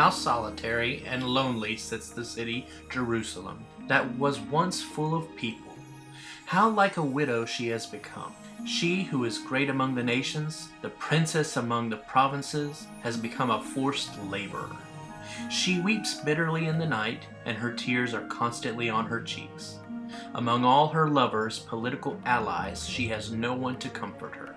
How solitary and lonely sits the city, Jerusalem, that was once full of people. How like a widow she has become. She who is great among the nations, the princess among the provinces, has become a forced laborer. She weeps bitterly in the night, and her tears are constantly on her cheeks. Among all her lovers, political allies, she has no one to comfort her.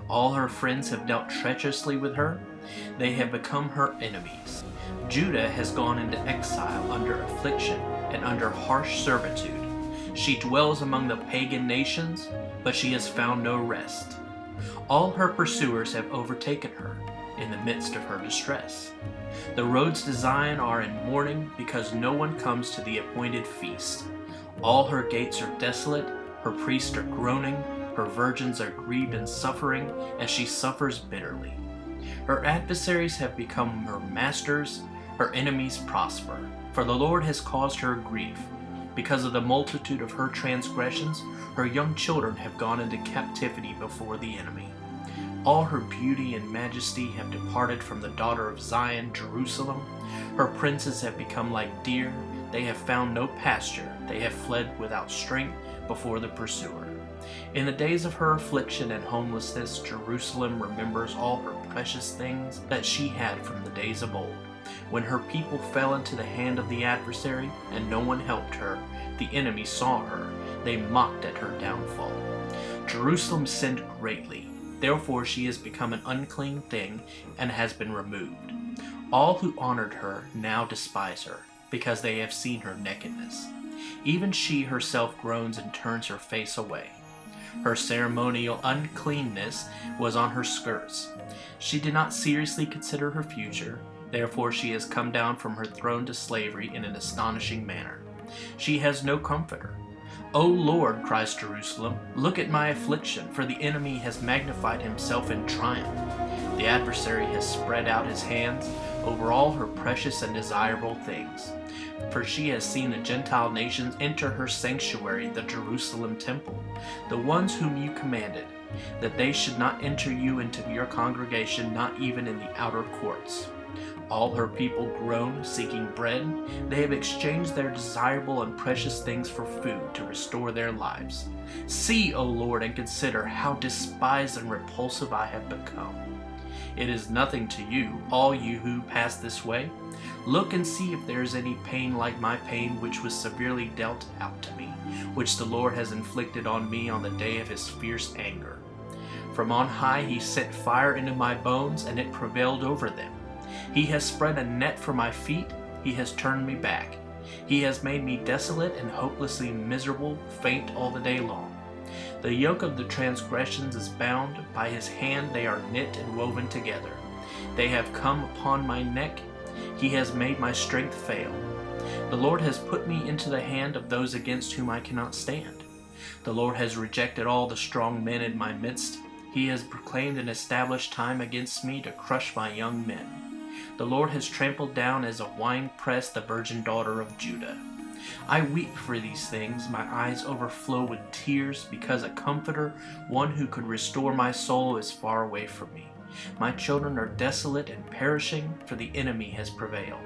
All her friends have dealt treacherously with her. They have become her enemies. Judah has gone into exile under affliction and under harsh servitude. She dwells among the pagan nations, but she has found no rest. All her pursuers have overtaken her in the midst of her distress. The roads to Zion are in mourning because no one comes to the appointed feast. All her gates are desolate, her priests are groaning, her virgins are grieved and suffering, and she suffers bitterly. Her adversaries have become her masters, her enemies prosper, for the Lord has caused her grief. Because of the multitude of her transgressions, her young children have gone into captivity before the enemy. All her beauty and majesty have departed from the daughter of Zion, Jerusalem. Her princes have become like deer. They have found no pasture. They have fled without strength before the pursuer. In the days of her affliction and homelessness, Jerusalem remembers all her precious things that she had from the days of old. When her people fell into the hand of the adversary, and no one helped her, the enemy saw her. They mocked at her downfall. Jerusalem sinned greatly. Therefore she has become an unclean thing and has been removed. All who honored her now despise her, because they have seen her nakedness. Even she herself groans and turns her face away. Her ceremonial uncleanness was on her skirts. She did not seriously consider her future. Therefore she has come down from her throne to slavery in an astonishing manner. She has no comforter. O Lord, cries Jerusalem, look at my affliction, for the enemy has magnified himself in triumph. The adversary has spread out his hands over all her precious and desirable things. For she has seen the Gentile nations enter her sanctuary, the Jerusalem temple, the ones whom you commanded, that they should not enter you into your congregation, not even in the outer courts. All her people groan, seeking bread. They have exchanged their desirable and precious things for food to restore their lives. See, O Lord, and consider how despised and repulsive I have become. It is nothing to you, all you who pass this way. Look and see if there is any pain like my pain, which was severely dealt out to me, which the Lord has inflicted on me on the day of his fierce anger. From on high he sent fire into my bones, and it prevailed over them. He has spread a net for my feet. He has turned me back. He has made me desolate and hopelessly miserable, faint all the day long. The yoke of the transgressions is bound. By his hand they are knit and woven together. They have come upon my neck. He has made my strength fail. The Lord has put me into the hand of those against whom I cannot stand. The Lord has rejected all the strong men in my midst. He has proclaimed an established time against me to crush my young men. The Lord has trampled down as a winepress the virgin daughter of Judah. I weep for these things. My eyes overflow with tears because a comforter, one who could restore my soul, is far away from me. My children are desolate and perishing, for the enemy has prevailed.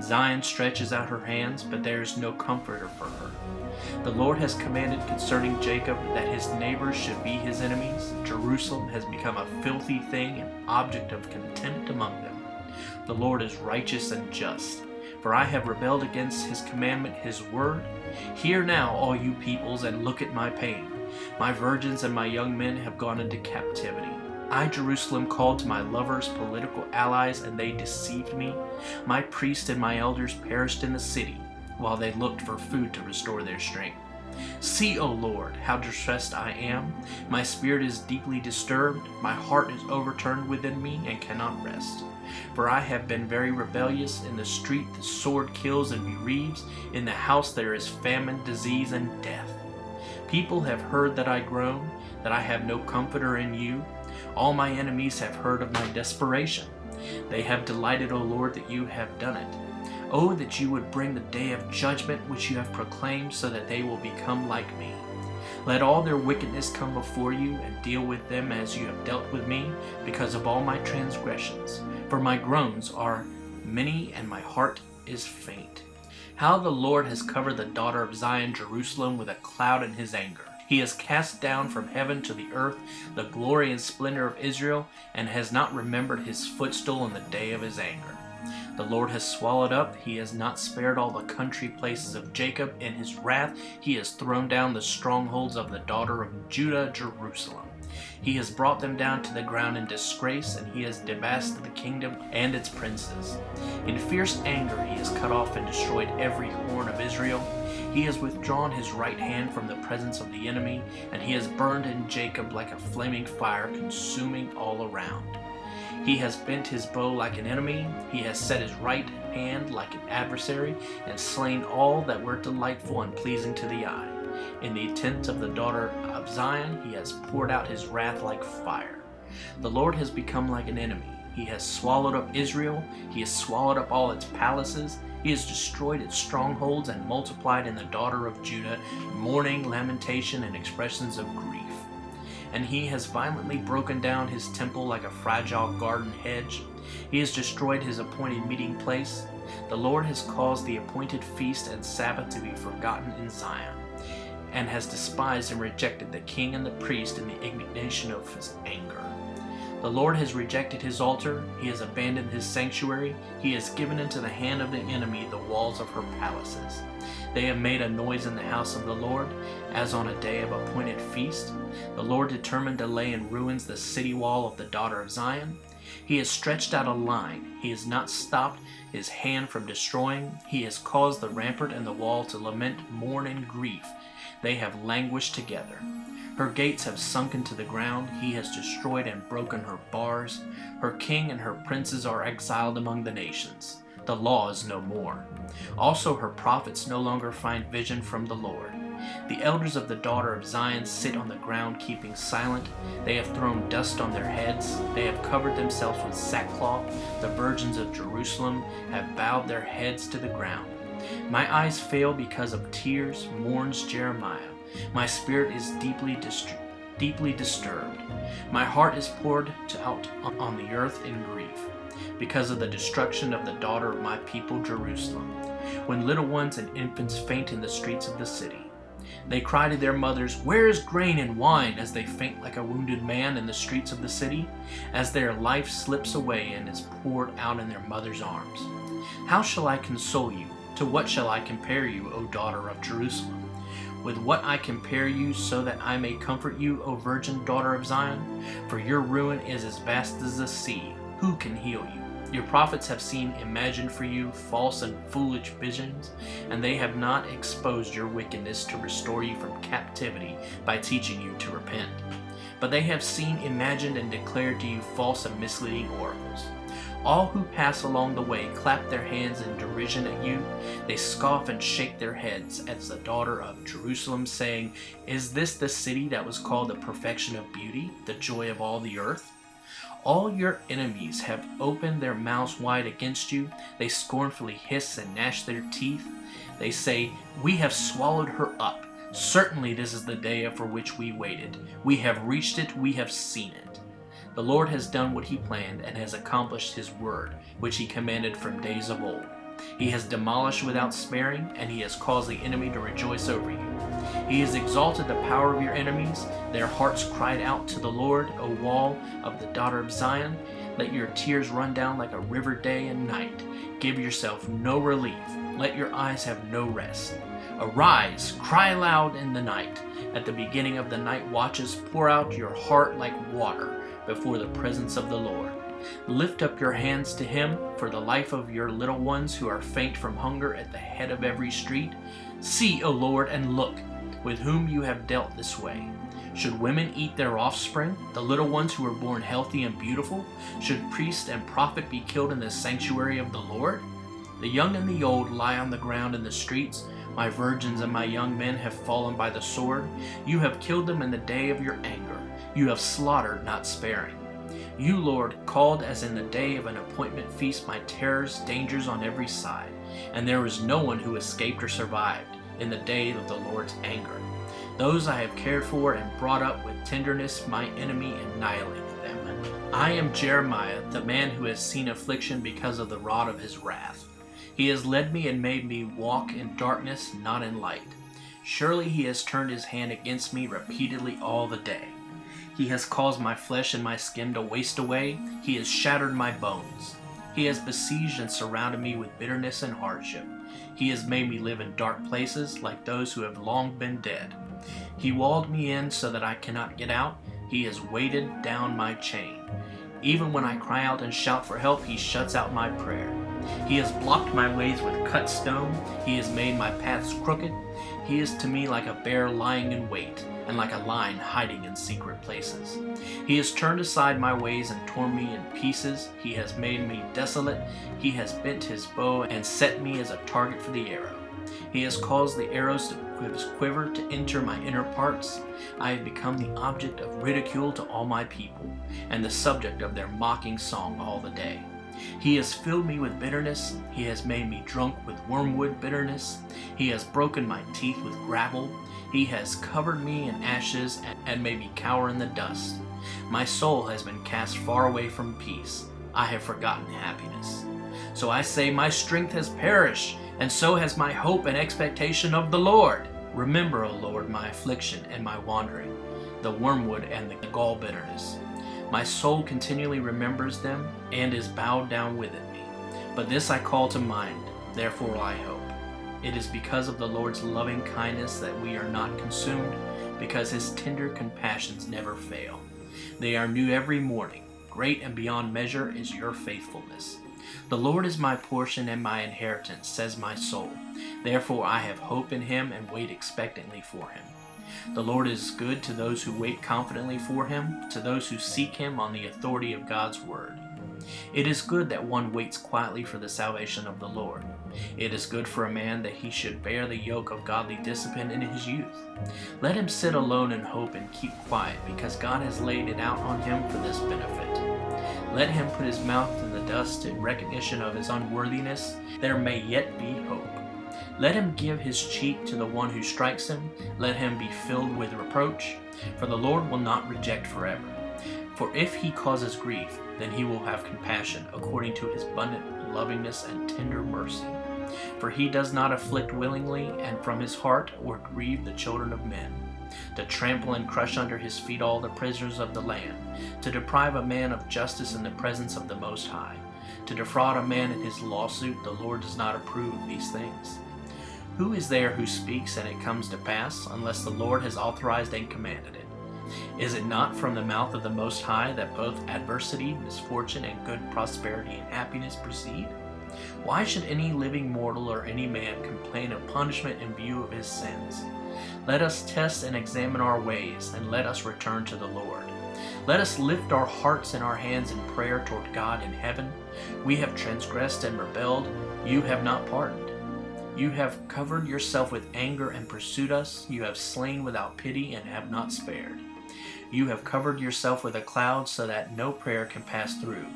Zion stretches out her hands, but there is no comforter for her. The Lord has commanded concerning Jacob that his neighbors should be his enemies. Jerusalem has become a filthy thing, an object of contempt among them. The Lord is righteous and just, for I have rebelled against his commandment, his word. Hear now, all you peoples, and look at my pain. My virgins and my young men have gone into captivity. I, Jerusalem, called to my lovers, political allies, and they deceived me. My priests and my elders perished in the city, while they looked for food to restore their strength. See, O Lord, how distressed I am. My spirit is deeply disturbed. My heart is overturned within me and cannot rest. For I have been very rebellious. In the street the sword kills and bereaves. In the house there is famine, disease, and death. People have heard that I groan, that I have no comforter in you. All my enemies have heard of my desperation. They have delighted, O Lord, that you have done it. Oh, that you would bring the day of judgment which you have proclaimed, so that they will become like me. Let all their wickedness come before you, and deal with them as you have dealt with me, because of all my transgressions. For my groans are many, and my heart is faint. How the Lord has covered the daughter of Zion, Jerusalem, with a cloud in his anger. He has cast down from heaven to the earth the glory and splendor of Israel, and has not remembered his footstool in the day of his anger. The Lord has swallowed up, he has not spared all the country places of Jacob. In his wrath he has thrown down the strongholds of the daughter of Judah, Jerusalem. He has brought them down to the ground in disgrace, and he has devasted the kingdom and its princes. In fierce anger he has cut off and destroyed every horn of Israel. He has withdrawn his right hand from the presence of the enemy, and he has burned in Jacob like a flaming fire, consuming all around. He has bent his bow like an enemy, he has set his right hand like an adversary, and slain all that were delightful and pleasing to the eye. In the tent of the daughter of Zion he has poured out his wrath like fire. The Lord has become like an enemy. He has swallowed up Israel, he has swallowed up all its palaces, he has destroyed its strongholds and multiplied in the daughter of Judah mourning, lamentation, and expressions of grief. And he has violently broken down his temple like a fragile garden hedge. He has destroyed his appointed meeting place. The Lord has caused the appointed feast and Sabbath to be forgotten in Zion, and has despised and rejected the king and the priest in the indignation of his anger. The Lord has rejected his altar, he has abandoned his sanctuary, he has given into the hand of the enemy the walls of her palaces. They have made a noise in the house of the Lord, as on a day of appointed feast. The Lord determined to lay in ruins the city wall of the daughter of Zion. He has stretched out a line, he has not stopped his hand from destroying. He has caused the rampart and the wall to lament, mourn, and grief. They have languished together. Her gates have sunk into the ground. He has destroyed and broken her bars. Her king and her princes are exiled among the nations. The law is no more. Also her prophets no longer find vision from the Lord. The elders of the daughter of Zion sit on the ground keeping silent. They have thrown dust on their heads. They have covered themselves with sackcloth. The virgins of Jerusalem have bowed their heads to the ground. My eyes fail because of tears, mourns Jeremiah. My spirit is deeply disturbed. My heart is poured out on the earth in grief, because of the destruction of the daughter of my people Jerusalem, when little ones and infants faint in the streets of the city. They cry to their mothers, "Where is grain and wine?" as they faint like a wounded man in the streets of the city, as their life slips away and is poured out in their mother's arms. How shall I console you? To what shall I compare you, O daughter of Jerusalem? With what I compare you, so that I may comfort you, O virgin daughter of Zion? For your ruin is as vast as the sea. Who can heal you? Your prophets have imagined for you false and foolish visions, and they have not exposed your wickedness to restore you from captivity by teaching you to repent. But they have imagined, and declared to you false and misleading oracles. All who pass along the way clap their hands in derision at you. They scoff and shake their heads as the daughter of Jerusalem, saying, "Is this the city that was called the perfection of beauty, the joy of all the earth?" All your enemies have opened their mouths wide against you. They scornfully hiss and gnash their teeth. They say, "We have swallowed her up. Certainly this is the day for which we waited. We have reached it, we have seen it." The Lord has done what he planned and has accomplished his word, which he commanded from days of old. He has demolished without sparing, and he has caused the enemy to rejoice over you. He has exalted the power of your enemies. Their hearts cried out to the Lord, O wall of the daughter of Zion. Let your tears run down like a river day and night. Give yourself no relief. Let your eyes have no rest. Arise, cry aloud in the night. At the beginning of the night watches, pour out your heart like water before the presence of the Lord. Lift up your hands to him for the life of your little ones who are faint from hunger at the head of every street. See, O Lord, and look, with whom you have dealt this way. Should women eat their offspring, the little ones who are born healthy and beautiful? Should priest and prophet be killed in the sanctuary of the Lord? The young and the old lie on the ground in the streets. My virgins and my young men have fallen by the sword. You have killed them in the day of your anger. You have slaughtered, not sparing. You, Lord, called as in the day of an appointment feast my terrors, dangers on every side, and there was no one who escaped or survived in the day of the Lord's anger. Those I have cared for and brought up with tenderness, my enemy annihilated them. I am Jeremiah, the man who has seen affliction because of the rod of his wrath. He has led me and made me walk in darkness, not in light. Surely he has turned his hand against me repeatedly all the day. He has caused my flesh and my skin to waste away. He has shattered my bones. He has besieged and surrounded me with bitterness and hardship. He has made me live in dark places like those who have long been dead. He walled me in so that I cannot get out. He has weighted down my chain. Even when I cry out and shout for help, he shuts out my prayer. He has blocked my ways with cut stone. He has made my paths crooked. He is to me like a bear lying in wait, and like a lion hiding in secret places. He has turned aside my ways and torn me in pieces. He has made me desolate. He has bent his bow and set me as a target for the arrow. He has caused the arrows of his quiver to enter my inner parts. I have become the object of ridicule to all my people, and the subject of their mocking song all the day. He has filled me with bitterness. He has made me drunk with wormwood bitterness. He has broken my teeth with gravel. He has covered me in ashes and made me cower in the dust. My soul has been cast far away from peace. I have forgotten happiness. So I say, my strength has perished, and so has my hope and expectation of the Lord. Remember, O Lord, my affliction and my wandering, the wormwood and the gall bitterness. My soul continually remembers them and is bowed down within me. But this I call to mind, therefore I hope. It is because of the Lord's loving kindness that we are not consumed, because his tender compassions never fail. They are new every morning. Great and beyond measure is your faithfulness. The Lord is my portion and my inheritance, says my soul. Therefore I have hope in him and wait expectantly for him. The Lord is good to those who wait confidently for him, to those who seek him on the authority of God's word. It is good that one waits quietly for the salvation of the Lord. It is good for a man that he should bear the yoke of godly discipline in his youth. Let him sit alone in hope and keep quiet, because God has laid it out on him for this benefit. Let him put his mouth in the dust in recognition of his unworthiness. There may yet be hope. Let him give his cheek to the one who strikes him. Let him be filled with reproach, for the Lord will not reject forever. For if he causes grief, then he will have compassion according to his abundant lovingness and tender mercy. For he does not afflict willingly and from his heart, or grieve the children of men, to trample and crush under his feet all the prisoners of the land, to deprive a man of justice in the presence of the Most High, to defraud a man in his lawsuit. The Lord does not approve of these things. Who is there who speaks and it comes to pass, unless the Lord has authorized and commanded it? Is it not from the mouth of the Most High that both adversity, misfortune, and good prosperity and happiness proceed? Why should any living mortal or any man complain of punishment in view of his sins? Let us test and examine our ways, and let us return to the Lord. Let us lift our hearts and our hands in prayer toward God in heaven. We have transgressed and rebelled. You have not pardoned. You have covered yourself with anger and pursued us. You have slain without pity and have not spared. You have covered yourself with a cloud so that no prayer can pass through.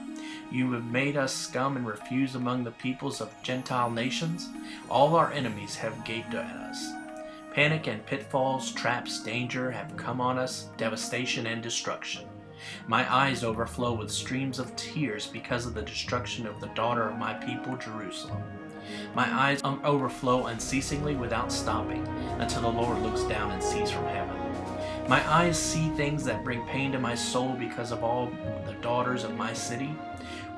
You have made us scum and refuse among the peoples of Gentile nations. All our enemies have gaped at us. Panic and pitfalls, traps, danger have come on us, devastation and destruction. My eyes overflow with streams of tears because of the destruction of the daughter of my people, Jerusalem. My eyes overflow unceasingly without stopping, until the Lord looks down and sees from heaven. My eyes see things that bring pain to my soul because of all the daughters of my city.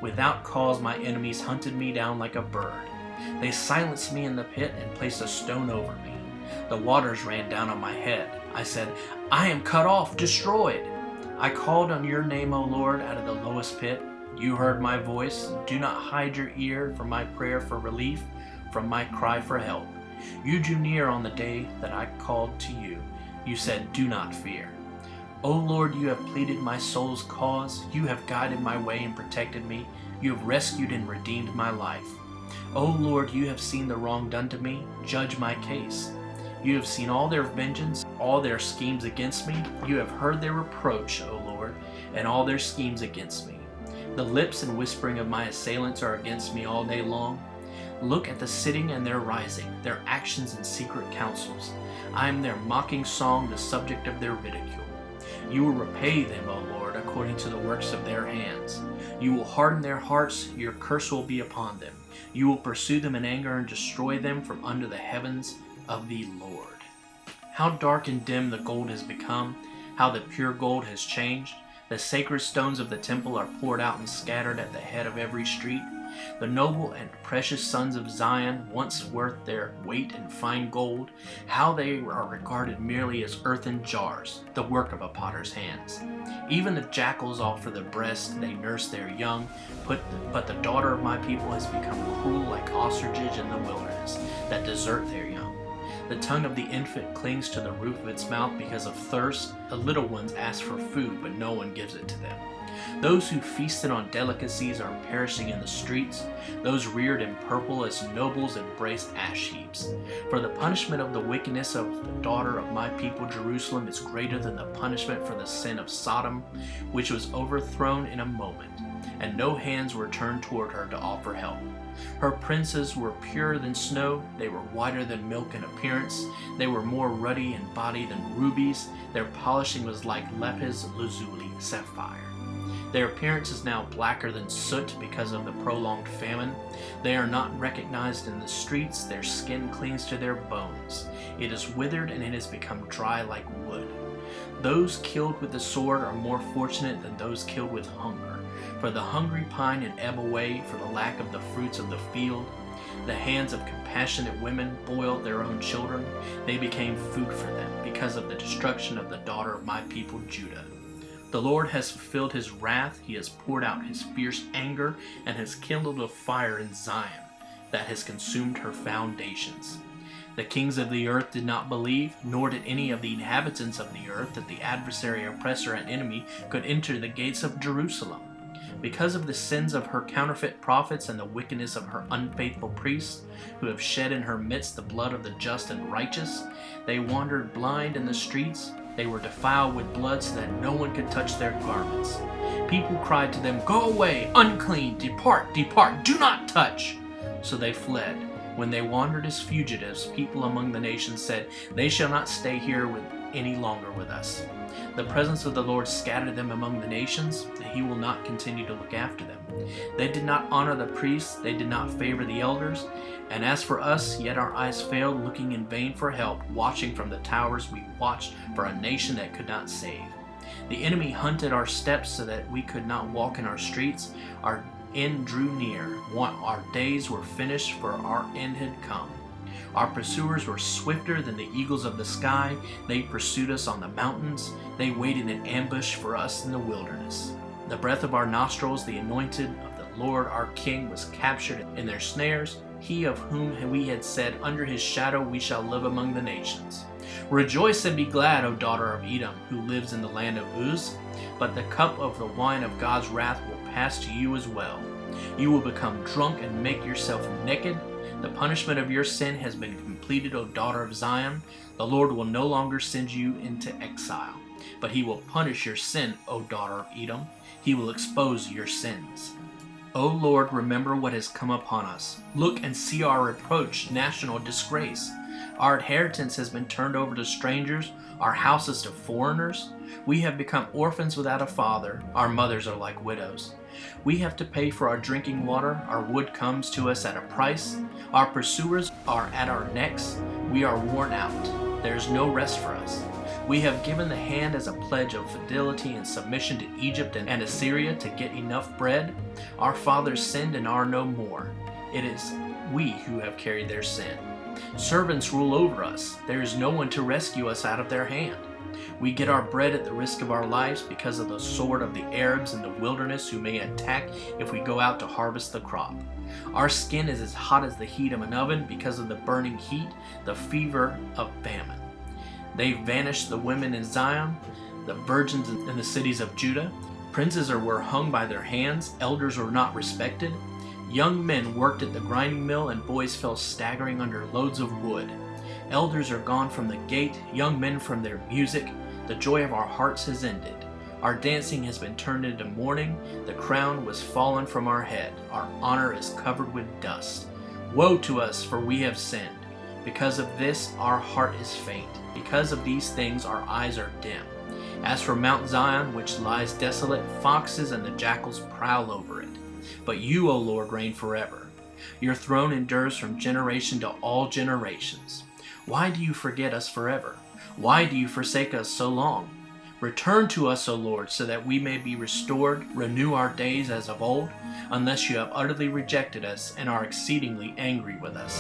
Without cause my enemies hunted me down like a bird. They silenced me in the pit and placed a stone over me. The waters ran down on my head. I said, I am cut off, destroyed. I called on your name, O Lord, out of the lowest pit. You heard my voice. Do not hide your ear from my prayer for relief, from my cry for help. You drew near on the day that I called to you. You said, do not fear. O Lord, you have pleaded my soul's cause. You have guided my way and protected me. You have rescued and redeemed my life. O Lord, you have seen the wrong done to me. Judge my case. You have seen all their vengeance, all their schemes against me. You have heard their reproach, O Lord, and all their schemes against me. The lips and whispering of my assailants are against me all day long. Look at the sitting and their rising, their actions and secret counsels. I am their mocking song, the subject of their ridicule. You will repay them, O Lord, according to the works of their hands. You will harden their hearts, your curse will be upon them. You will pursue them in anger and destroy them from under the heavens of the Lord. How dark and dim the gold has become, how the pure gold has changed. The sacred stones of the temple are poured out and scattered at the head of every street. The noble and precious sons of Zion, once worth their weight in fine gold, how they are regarded merely as earthen jars, the work of a potter's hands. Even the jackals offer the breast, they nurse their young, but the daughter of my people has become cruel like ostriches in the wilderness, that desert their young. The tongue of the infant clings to the roof of its mouth because of thirst. The little ones ask for food, but no one gives it to them. Those who feasted on delicacies are perishing in the streets. Those reared in purple as nobles embrace ash heaps. For the punishment of the wickedness of the daughter of my people Jerusalem is greater than the punishment for the sin of Sodom, which was overthrown in a moment, and no hands were turned toward her to offer help. Her princes were purer than snow, they were whiter than milk in appearance, they were more ruddy in body than rubies, their polishing was like lapis lazuli, sapphire. Their appearance is now blacker than soot because of the prolonged famine. They are not recognized in the streets, their skin clings to their bones. It is withered and it has become dry like wood. Those killed with the sword are more fortunate than those killed with hunger. For the hungry pine and ebb away for the lack of the fruits of the field. The hands of compassionate women boiled their own children. They became food for them because of the destruction of the daughter of my people Judah. The Lord has fulfilled his wrath. He has poured out his fierce anger and has kindled a fire in Zion that has consumed her foundations. The kings of the earth did not believe, nor did any of the inhabitants of the earth, that the adversary, oppressor, and enemy could enter the gates of Jerusalem. Because of the sins of her counterfeit prophets and the wickedness of her unfaithful priests, who have shed in her midst the blood of the just and righteous, they wandered blind in the streets. They were defiled with blood so that no one could touch their garments. People cried to them, "Go away, unclean, depart, depart, do not touch." So they fled. When they wandered as fugitives, people among the nations said, "They shall not stay here any longer with us." The presence of the Lord scattered them among the nations, and he will not continue to look after them. They did not honor the priests, they did not favor the elders. And as for us, yet our eyes failed, looking in vain for help. Watching from the towers, we watched for a nation that could not save. The enemy hunted our steps so that we could not walk in our streets. Our end drew near. Our days were finished, for our end had come. Our pursuers were swifter than the eagles of the sky. They pursued us on the mountains. They waited in ambush for us in the wilderness. The breath of our nostrils, the anointed of the Lord our King, was captured in their snares. He of whom we had said, "Under his shadow we shall live among the nations." Rejoice and be glad, O daughter of Edom, who lives in the land of Uz. But the cup of the wine of God's wrath will pass to you as well. You will become drunk and make yourself naked. The punishment of your sin has been completed, O daughter of Zion. The Lord will no longer send you into exile, but he will punish your sin, O daughter of Edom. He will expose your sins. O Lord, remember what has come upon us. Look and see our reproach, national disgrace. Our inheritance has been turned over to strangers, our houses to foreigners. We have become orphans without a father. Our mothers are like widows. We have to pay for our drinking water. Our wood comes to us at a price. Our pursuers are at our necks. We are worn out. There is no rest for us. We have given the hand as a pledge of fidelity and submission to Egypt and Assyria to get enough bread. Our fathers sinned and are no more. It is we who have carried their sin. Servants rule over us. There is no one to rescue us out of their hand. We get our bread at the risk of our lives because of the sword of the Arabs in the wilderness, who may attack if we go out to harvest the crop. Our skin is as hot as the heat of an oven because of the burning heat, the fever of famine. They vanished, the women in Zion, the virgins in the cities of Judah. Princes were hung by their hands, elders were not respected. Young men worked at the grinding mill, and boys fell staggering under loads of wood. Elders are gone from the gate, young men from their music. The joy of our hearts has ended. Our dancing has been turned into mourning. The crown was fallen from our head. Our honor is covered with dust. Woe to us, for we have sinned. Because of this, our heart is faint. Because of these things, our eyes are dim. As for Mount Zion, which lies desolate, foxes and the jackals prowl over it. But you, O Lord, reign forever. Your throne endures from generation to all generations. Why do you forget us forever? Why do you forsake us so long? Return to us, O Lord, so that we may be restored. Renew our days as of old, unless you have utterly rejected us and are exceedingly angry with us.